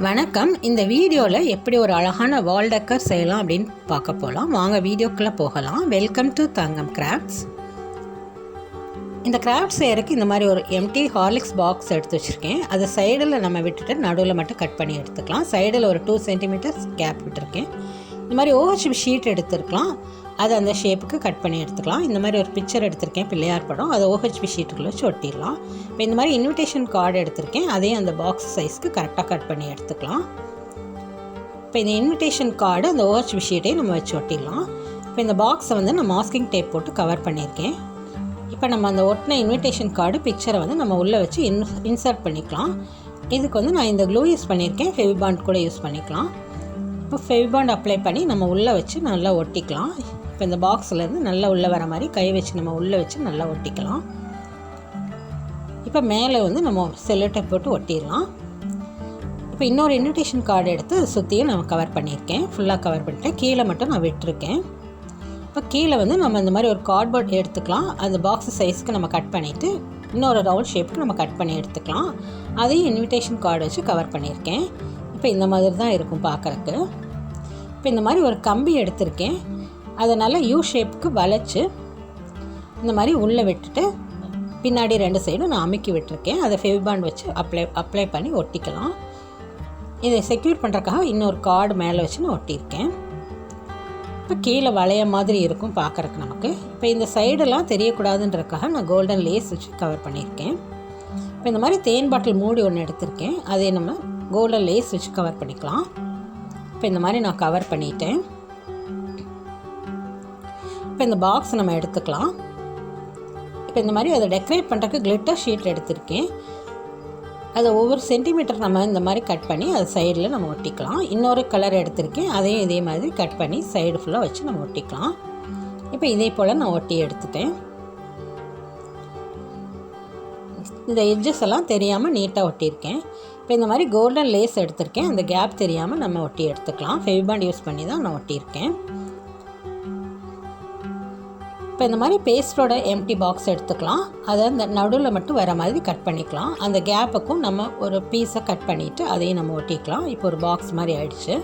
வணக்கம். இந்த வீடியோவில் எப்படி ஒரு அழகான வால் டெக்கர் செய்யலாம் அப்படின்னு பார்க்க போகலாம். வாங்க வீடியோக்குள்ளே போகலாம். Welcome to Thangam crafts. இந்த கிராஃப்ட் செய்யறதுக்கு இந்த மாதிரி ஒரு எம்டி ஹார்லிக்ஸ் பாக்ஸ் எடுத்து வச்சுருக்கேன். அதை சைடில் நம்ம விட்டுட்டு நடுவில் மட்டும் கட் பண்ணி எடுத்துக்கலாம். சைடில் ஒரு 2 சென்டிமீட்டர்ஸ் கேப் விட்டுருக்கேன். இந்த மாதிரி OHB ஷீட் எடுத்துருக்கலாம். அதை அந்த ஷேப்புக்கு கட் பண்ணி எடுத்துக்கலாம். இந்த மாதிரி ஒரு பிக்சர் எடுத்திருக்கேன், பிள்ளையார் படம். அதை OHB ஷீட்டுக்குள்ளே வச்சு ஒட்டிடலாம். இப்போ இந்த மாதிரி இன்விடேஷன் கார்டு எடுத்திருக்கேன். அதையும் அந்த பாக்ஸ் சைஸ்க்கு கரெக்டாக கட் பண்ணி எடுத்துக்கலாம். இப்போ இந்த இன்விடேஷன் கார்டு அந்த OHB ஷீட்டையும் நம்ம வச்சு ஒட்டிடலாம். இப்போ இந்த பாக்ஸை வந்து நான் மாஸ்கிங் டேப் போட்டு கவர் பண்ணியிருக்கேன். இப்போ நம்ம அந்த ஒட்டின இன்விடேஷன் கார்டு பிக்சரை வந்து நம்ம உள்ளே வச்சு இன்சர்ட் பண்ணிக்கலாம். இதுக்கு வந்து நான் இந்த க்ளூ யூஸ் பண்ணியிருக்கேன். ஃபெவிபாண்ட் கூட யூஸ் பண்ணிக்கலாம். இப்போ ஃபெவிபாண்ட் அப்ளை பண்ணி நம்ம உள்ளே வச்சு நல்லா ஒட்டிக்கலாம். இப்போ இந்த பாக்ஸ்லேருந்து நல்லா உள்ளே வர மாதிரி கை வச்சு நம்ம உள்ளே வச்சு நல்லா ஒட்டிக்கலாம். இப்போ மேலே வந்து நம்ம செல்லோடேப் போட்டு ஒட்டிடலாம். இப்போ இன்னொரு இன்விடேஷன் கார்டு எடுத்து சுற்றியும் நான் கவர் பண்ணியிருக்கேன். ஃபுல்லாக கவர் பண்ணிட்டேன். கீழே மட்டும் நான் விட்டுருக்கேன். இப்போ கீழே வந்து நம்ம இந்த மாதிரி ஒரு கார்ட்போர்ட் எடுத்துக்கலாம். அந்த பாக்ஸ் சைஸ்க்கு நம்ம கட் பண்ணிவிட்டு இன்னொரு ரவுண்ட் ஷேப்புக்கு நம்ம கட் பண்ணி எடுத்துக்கலாம். அதையும் இன்விடேஷன் கார்டு வச்சு கவர் பண்ணியிருக்கேன். இப்போ இந்த மாதிரி தான் இருக்கும் பார்க்குறக்கு. இப்போ இந்த மாதிரி ஒரு கம்பி எடுத்திருக்கேன். அதை நல்லா யூ ஷேப்புக்கு வளைச்சி இந்த மாதிரி உள்ளே விட்டுட்டு பின்னாடி 2 சைடும் நான் அமுக்கி விட்டுருக்கேன். அதை ஃபெவிபாண்ட் வச்சு அப்ளை பண்ணி ஒட்டிக்கலாம். இதை செக்யூர் பண்ணுறதுக்காக இன்னொரு கார்டு மேலே வச்சு நான் ஒட்டியிருக்கேன். இப்போ கீழே வளைய மாதிரி இருக்கும் பார்க்குறக்கு நமக்கு. இப்போ இந்த சைடெல்லாம் தெரியக்கூடாதுன்றதுக்காக நான் கோல்டன் லேஸ் வச்சு கவர் பண்ணியிருக்கேன். இப்போ இந்த மாதிரி தேன் பாட்டில் மூடி ஒன்று எடுத்திருக்கேன். அதை நம்ம கோல்டன் லேஸ் வச்சு கவர் பண்ணிக்கலாம். இப்போ இந்த மாதிரி நான் கவர் பண்ணிட்டேன். இப்போ இந்த பாக்ஸ் நம்ம எடுத்துக்கலாம். இப்போ இந்த மாதிரி அதை டெக்கரேட் பண்ணுறதுக்கு கிளிட்டர் ஷீட் எடுத்திருக்கேன். அதை ஒவ்வொரு சென்டிமீட்டர் நம்ம இந்த மாதிரி கட் பண்ணி அது சைடில் நம்ம ஒட்டிக்கலாம். இன்னொரு கலர் எடுத்திருக்கேன். அதையும் இதே மாதிரி கட் பண்ணி சைடு ஃபுல்லாக வச்சு நம்ம ஒட்டிக்கலாம். இப்போ இதே போல் நான் ஒட்டி எடுத்துட்டேன். இந்த எட்ஜஸ் எல்லாம் தெரியாமல் நீட்டாக ஒட்டியிருக்கேன். இப்போ இந்த மாதிரி கோல்டன் லேஸ் எடுத்திருக்கேன். அந்த கேப் தெரியாமல் நம்ம ஒட்டி எடுத்துக்கலாம். ஃபெவிபாண்ட் யூஸ் பண்ணி தான் நான் ஒட்டியிருக்கேன். இப்போ இந்த மாதிரி பேஸ்டோட எம்டி பாக்ஸ் எடுத்துக்கலாம். அதை அந்த நடுவில் மட்டும் வர மாதிரி கட் பண்ணிக்கலாம். அந்த கேப்புக்கும் நம்ம ஒரு பீஸை கட் பண்ணிவிட்டு அதையும் நம்ம ஒட்டிக்கலாம். இப்போ ஒரு பாக்ஸ் மாதிரி ஆயிடுச்சு.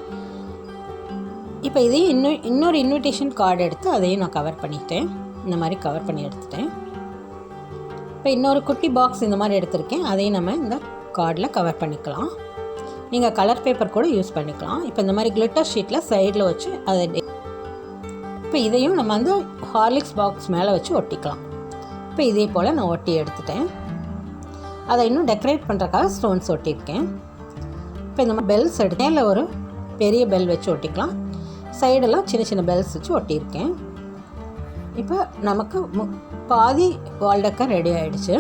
இப்போ இதையும் இன்னொரு இன்விடேஷன் கார்டு எடுத்து அதையும் நான் கவர் பண்ணிட்டேன். இந்த மாதிரி கவர் பண்ணி எடுத்துட்டேன். இப்போ இன்னொரு குட்டி பாக்ஸ் இந்த மாதிரி எடுத்திருக்கேன். அதையும் நம்ம இந்த கார்டில் கவர் பண்ணிக்கலாம். நீங்கள் கலர் பேப்பர் கூட யூஸ் பண்ணிக்கலாம். இப்போ இந்த மாதிரி கிளிட்டர் ஷீட்டில் சைடில் வச்சு அதை இப்போ இதையும் நம்ம வந்து ஹார்லிக்ஸ் பாக்ஸ் மேலே வச்சு ஒட்டிக்கலாம். இப்போ இதே போல் நான் ஒட்டி எடுத்துட்டேன். அதை இன்னும் டெக்கரேட் பண்ணுறக்காக ஸ்டோன்ஸ் ஒட்டியிருக்கேன். இப்போ இந்த மாதிரி பெல்ஸ் எடுத்தேன். இல்லை ஒரு பெரிய பெல் வச்சு ஒட்டிக்கலாம். சைடெல்லாம் சின்ன சின்ன பெல்ஸ் வச்சு ஒட்டியிருக்கேன். இப்போ நமக்கு பாதி வால் டெக்கர் ரெடி ஆகிடுச்சு.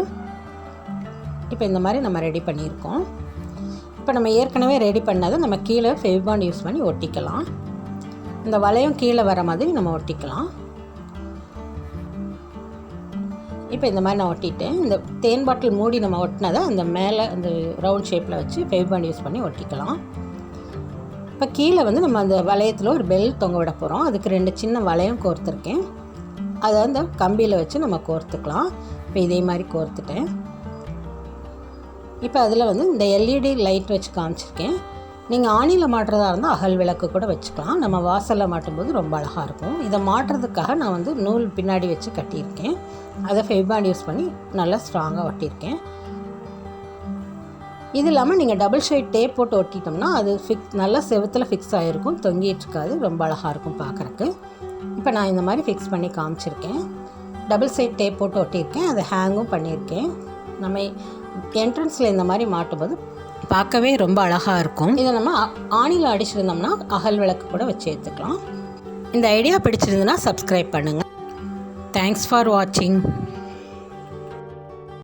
இப்போ இந்த மாதிரி நம்ம ரெடி பண்ணியிருக்கோம். இப்போ நம்ம ஏற்கனவே ரெடி பண்ணதை நம்ம கீழே ஃபெவிபாண்ட் யூஸ் பண்ணி ஒட்டிக்கலாம். இந்த வளையம் கீழே வர மாதிரி நம்ம ஒட்டிக்கலாம். இப்போ இந்த மாதிரி நான் ஒட்டிட்டேன். இந்த தேன் பாட்டில் மூடி நம்ம ஒட்டினதை அந்த மேலே அந்த ரவுண்ட் ஷேப்பில் வச்சு ஃபெவிபாண்ட் யூஸ் பண்ணி ஒட்டிக்கலாம். இப்போ கீழே வந்து நம்ம அந்த வளையத்தில் ஒரு பெல் தொங்க விட போகிறோம். அதுக்கு 2 சின்ன வளையம் கோர்த்துருக்கேன். அதை அந்த கம்பியில் வச்சு நம்ம கோர்த்துக்கலாம். இப்போ இதே மாதிரி கோர்த்துட்டேன். இப்போ அதில் வந்து இந்த LED லைட் வச்சு காமிச்சிருக்கேன். நீங்கள் ஆணியில் மாட்டுறதா இருந்தால் அகல் விளக்கு கூட வச்சுக்கலாம். நம்ம வாசலில் மாட்டும்போது ரொம்ப அழகாக இருக்கும். இதை மாட்டுறதுக்காக நான் வந்து நூல் பின்னாடி வச்சு கட்டியிருக்கேன். அதை ஃபெவிபாண்ட் யூஸ் பண்ணி நல்லா ஸ்ட்ராங்காக ஒட்டியிருக்கேன். இது இல்லாமல் நீங்கள் டபுள் ஷைட் டேப் போட்டு ஒட்டிட்டோம்னா அது நல்லா செவுத்தில் ஃபிக்ஸ் ஆகிருக்கும். தொங்கிட்டு இருக்காது. ரொம்ப அழகாக இருக்கும் பார்க்குறக்கு. இப்போ நான் இந்த மாதிரி ஃபிக்ஸ் பண்ணி காமிச்சிருக்கேன். டபுள் சைட் டேப் போட்டு ஒட்டியிருக்கேன். அதை ஹேங்கும் பண்ணியிருக்கேன். நம்ம என்ட்ரன்ஸில் இந்த மாதிரி மாட்டும்போது பார்க்கவே ரொம்ப அழகாக இருக்கும். இதை நம்ம ஆணியில் அடிச்சிருந்தோம்னா அகல் விளக்கு கூட வச்சு எடுத்துக்கலாம். இந்த ஐடியா பிடிச்சிருந்துன்னா சப்ஸ்கிரைப் பண்ணுங்கள். தேங்க்ஸ் ஃபார் வாட்சிங்.